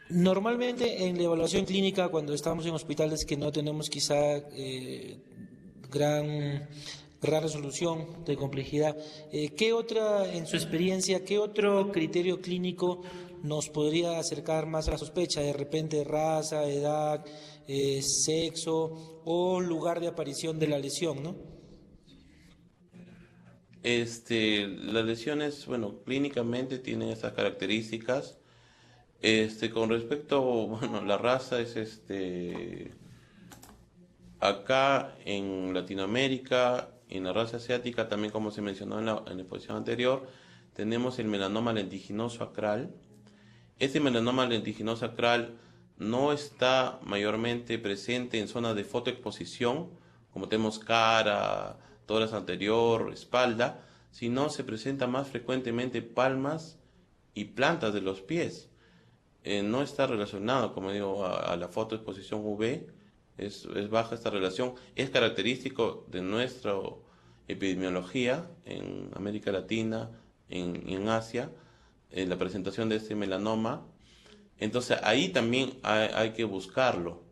Normalmente en la evaluación clínica, cuando estamos en hospitales que no tenemos quizá gran resolución de complejidad, en su experiencia, qué otro criterio clínico nos podría acercar más a la sospecha? De repente raza, edad, sexo o lugar de aparición de la lesión, ¿no? Las lesiones, clínicamente tienen estas características. Con respecto, la raza es acá en Latinoamérica, en la raza asiática, también como se mencionó en la exposición anterior, tenemos el melanoma lentiginoso acral. Este melanoma lentiginoso acral no está mayormente presente en zonas de fotoexposición, como tenemos cara, tórax anterior, espalda, sino se presenta más frecuentemente palmas y plantas de los pies. no está relacionado, como digo, a la fotoexposición UV, es baja esta relación, es característico de nuestra epidemiología en América Latina, en Asia, la presentación de este melanoma. Entonces ahí también hay que buscarlo,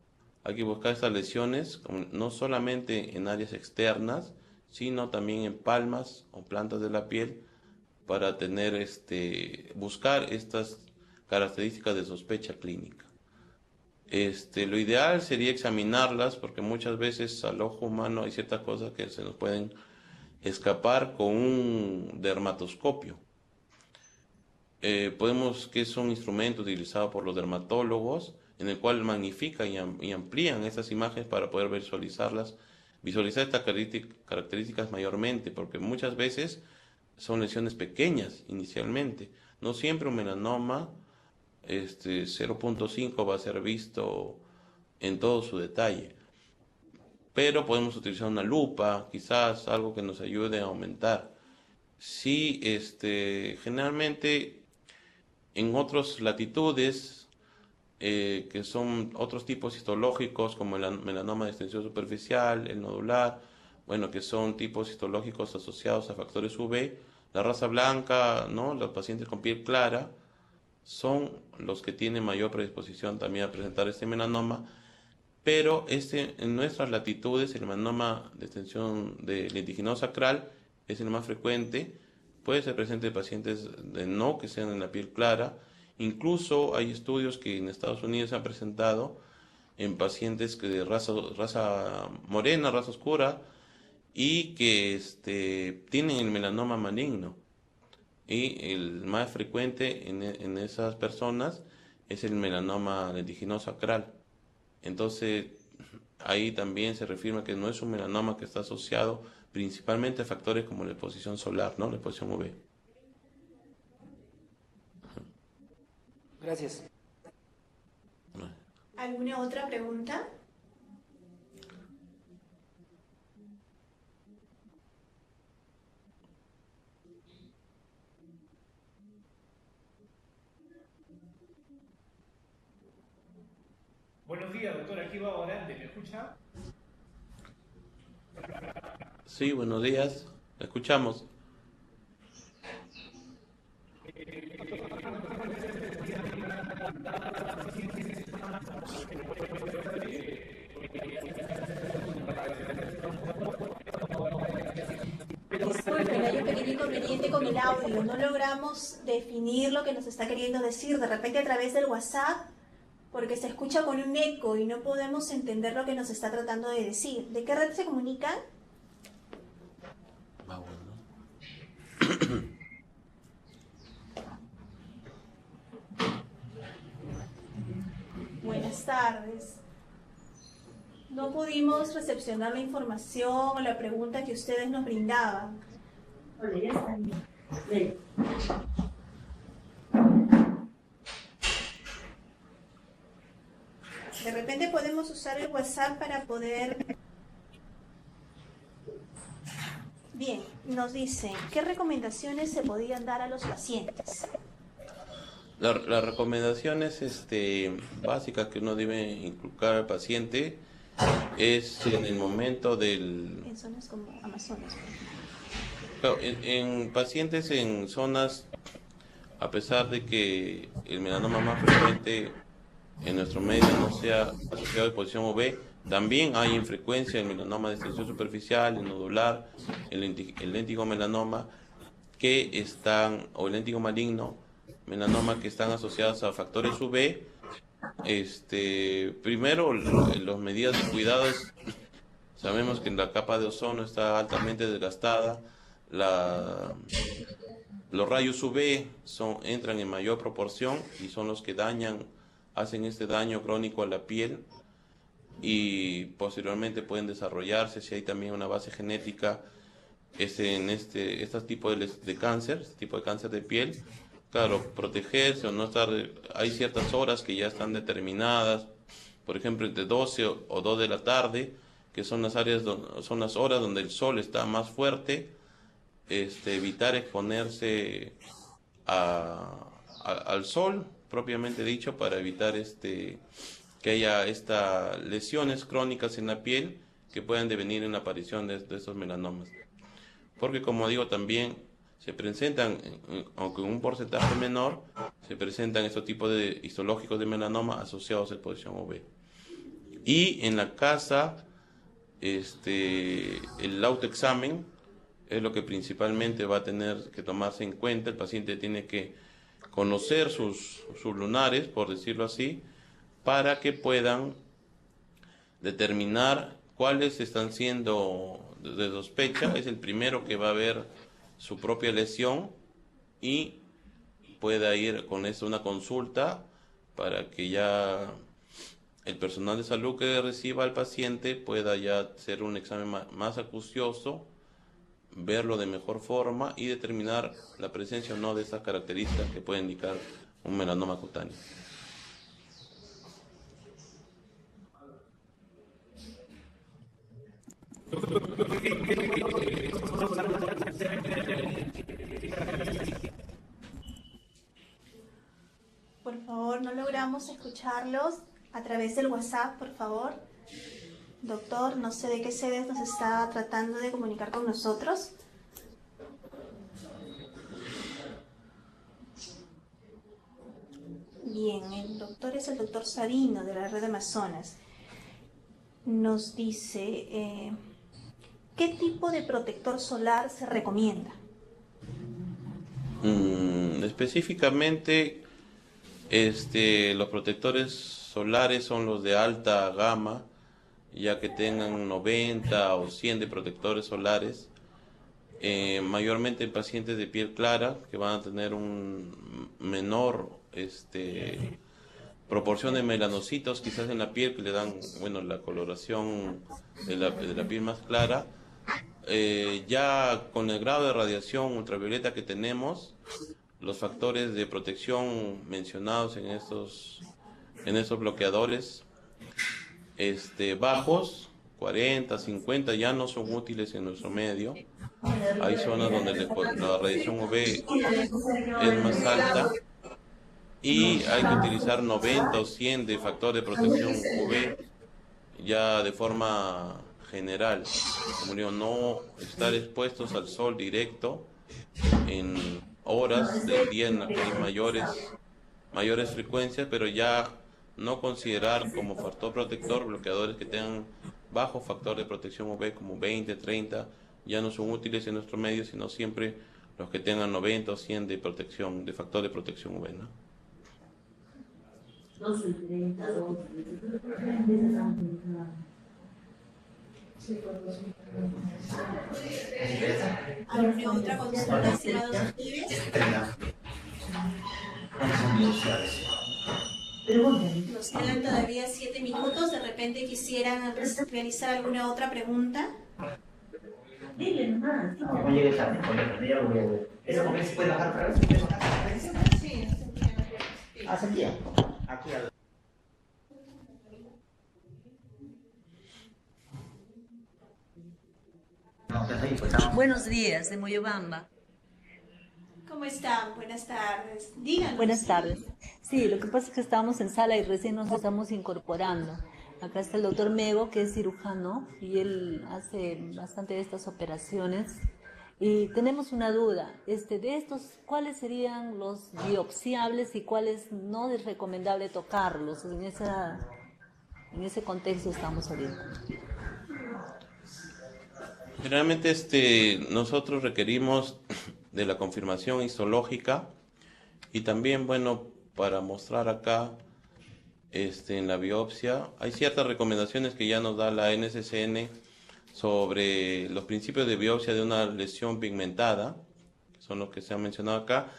hay que buscar estas lesiones no solamente en áreas externas, sino también en palmas o plantas de la piel para tener buscar estas características de sospecha clínica. Lo ideal sería examinarlas porque muchas veces al ojo humano hay ciertas cosas que se nos pueden escapar con un dermatoscopio. Que es un instrumento utilizado por los dermatólogos en el cual magnifican y amplían estas imágenes para poder visualizar estas características mayormente, porque muchas veces son lesiones pequeñas inicialmente. No siempre un melanoma 0.5 va a ser visto en todo su detalle, pero podemos utilizar una lupa, quizás algo que nos ayude a aumentar. Sí, generalmente en otras latitudes, que son otros tipos histológicos como el melanoma de extensión superficial, el nodular, bueno, que son tipos histológicos asociados a factores UV, la raza blanca, ¿no? Los pacientes con piel clara son los que tienen mayor predisposición también a presentar este melanoma, pero en nuestras latitudes el melanoma de extensión de lentiginado sacral es el más frecuente, puede ser presente en pacientes que sean en la piel clara, incluso hay estudios que en Estados Unidos se han presentado en pacientes que de raza morena, raza oscura, y que tienen el melanoma maligno. Y el más frecuente en esas personas es el melanoma lentiginoso sacral. Entonces, ahí también se reafirma que no es un melanoma que está asociado principalmente a factores como la exposición solar, ¿no? La exposición UV. Gracias. ¿Alguna otra pregunta? Buenos días, doctor. Aquí va Orante. ¿Me escucha? Sí, buenos días. ¿La escuchamos? Disculpen, hay un pequeño inconveniente con el audio. No logramos definir lo que nos está queriendo decir. De repente a través del WhatsApp, porque se escucha con un eco y no podemos entender lo que nos está tratando de decir. ¿De qué red se comunican? Buenas tardes. No pudimos recepcionar la información o la pregunta que ustedes nos brindaban. Hola, ya están bien. Ven. De repente podemos usar el WhatsApp para poder... Bien, nos dicen, ¿qué recomendaciones se podían dar a los pacientes? Las recomendaciones básicas que uno debe inculcar al paciente es en el momento del... En zonas como Amazonas. Claro, en pacientes en zonas, a pesar de que el melanoma más frecuente en nuestro medio no sea asociado a exposición UV, también hay en frecuencia el melanoma de extensión superficial, el nodular, el léntigo melanoma, o el léntigo maligno, melanoma que están asociados a factores UV. Primero, las medidas de cuidado sabemos que la capa de ozono está altamente desgastada, los rayos UV entran en mayor proporción y son los que hacen este daño crónico a la piel y posteriormente pueden desarrollarse, si hay también una base genética en este tipo de cáncer, este tipo de cáncer de piel. Claro, protegerse o no estar, hay ciertas horas que ya están determinadas, por ejemplo entre 12 o 2 de la tarde, que son las horas donde el sol está más fuerte, evitar exponerse al sol propiamente dicho, para evitar que haya estas lesiones crónicas en la piel que puedan devenir en la aparición de estos melanomas. Porque, como digo, también se presentan, aunque en un porcentaje menor, se presentan estos tipos de histológicos de melanoma asociados a exposición UV. Y en la casa, el autoexamen es lo que principalmente va a tener que tomarse en cuenta. El paciente tiene que conocer sus lunares, por decirlo así, para que puedan determinar cuáles están siendo de sospecha. Es el primero que va a ver su propia lesión y pueda ir con esto a una consulta para que ya el personal de salud que reciba al paciente pueda ya hacer un examen más acucioso, verlo de mejor forma y determinar la presencia o no de estas características que pueden indicar un melanoma cutáneo. Por favor, no logramos escucharlos a través del WhatsApp, por favor. Doctor, no sé de qué sede nos está tratando de comunicar con nosotros. Bien, el doctor es el doctor Sabino de la Red Amazonas. Nos dice, ¿qué tipo de protector solar se recomienda? Específicamente, los protectores solares son los de alta gama, ya que tengan 90 o 100 de protectores solares, mayormente en pacientes de piel clara, que van a tener un menor proporción de melanocitos quizás en la piel, que le dan, bueno, la coloración de la piel más clara. Ya con el grado de radiación ultravioleta que tenemos, los factores de protección mencionados en estos bloqueadores bajos, 40, 50, ya no son útiles en nuestro medio. Hay zonas donde la radiación UV es más alta y hay que utilizar 90 o 100 de factor de protección UV ya de forma general. Como digo, no estar expuestos al sol directo en horas del día en las que hay mayores frecuencias, pero ya no considerar como factor protector bloqueadores que tengan bajo factor de protección UV como 20, 30, ya no son útiles en nuestro medio, sino siempre los que tengan 90 o 100 de protección, de factor de protección UV, ¿no? 12, 30, 12. ¿Alguna otra consulta, estimados ustedes? Nos quedan todavía 7 minutos. De repente quisieran realizar alguna otra pregunta. Dile nomás. No llegues a ya lo voy a ver. ¿Eso por qué se puede bajar para eso? Sí, Hace tiempo. Aquí al... Buenos días, de Moyobamba. ¿Cómo están? Buenas tardes. Díganos. Buenas tardes. Sí, lo que pasa es que estamos en sala y recién nos estamos incorporando. Acá está el doctor Mego, que es cirujano, y él hace bastante de estas operaciones. Y tenemos una duda, de estos, ¿cuáles serían los biopsiables y cuáles no es recomendable tocarlos? En ese contexto estamos ahorita. Generalmente nosotros requerimos de la confirmación histológica y también, bueno, para mostrar acá en la biopsia, hay ciertas recomendaciones que ya nos da la NCCN sobre los principios de biopsia de una lesión pigmentada, que son los que se han mencionado acá,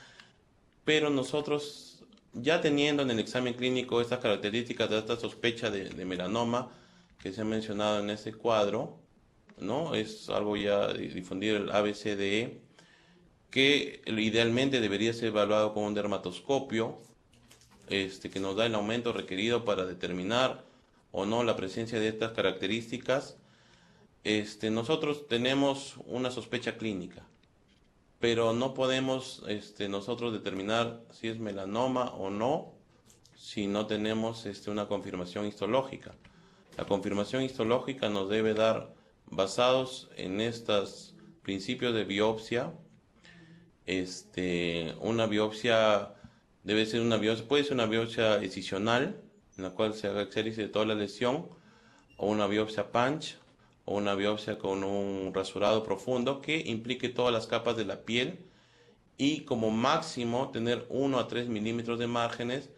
pero nosotros ya teniendo en el examen clínico estas características de esta sospecha de melanoma que se ha mencionado en este cuadro, ¿no? Es algo ya difundir el ABCDE, que idealmente debería ser evaluado con un dermatoscopio, que nos da el aumento requerido para determinar o no la presencia de estas características. Nosotros tenemos una sospecha clínica, pero no podemos nosotros determinar si es melanoma o no si no tenemos una confirmación histológica. La confirmación histológica nos debe dar, basados en estos principios de biopsia, una biopsia debe ser una biopsia, puede ser una biopsia excisional, en la cual se haga exéresis de toda la lesión, o una biopsia punch, o una biopsia con un rasurado profundo que implique todas las capas de la piel, y como máximo tener 1 a 3 milímetros de márgenes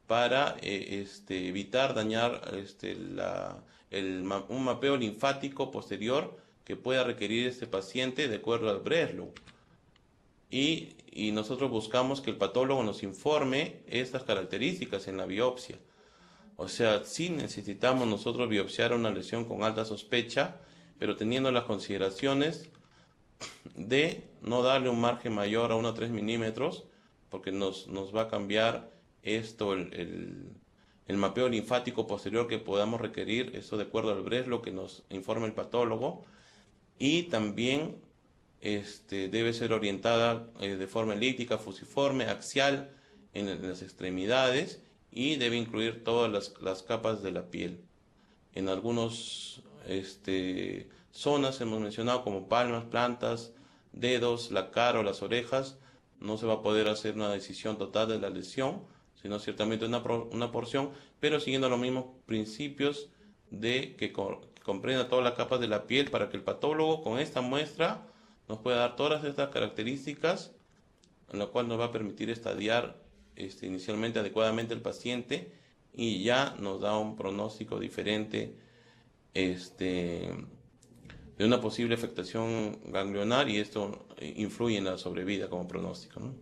para evitar dañar un mapeo linfático posterior que pueda requerir este paciente de acuerdo al Breslow. Y nosotros buscamos que el patólogo nos informe estas características en la biopsia. O sea, sí necesitamos nosotros biopsiar una lesión con alta sospecha, pero teniendo las consideraciones de no darle un margen mayor a 1 a 3 milímetros, porque nos va a cambiar el mapeo linfático posterior que podamos requerir, eso de acuerdo al Breslow que nos informa el patólogo, y también debe ser orientada de forma elíptica, fusiforme, axial en las extremidades, y debe incluir todas las capas de la piel. En algunas zonas hemos mencionado como palmas, plantas, dedos, la cara o las orejas, no se va a poder hacer una decisión total de la lesión, sino ciertamente una porción, pero siguiendo los mismos principios de que comprenda todas las capas de la piel para que el patólogo con esta muestra nos pueda dar todas estas características, en la cual nos va a permitir estadiar inicialmente adecuadamente el paciente y ya nos da un pronóstico diferente de una posible afectación ganglionar, y esto influye en la sobrevida como pronóstico, ¿no?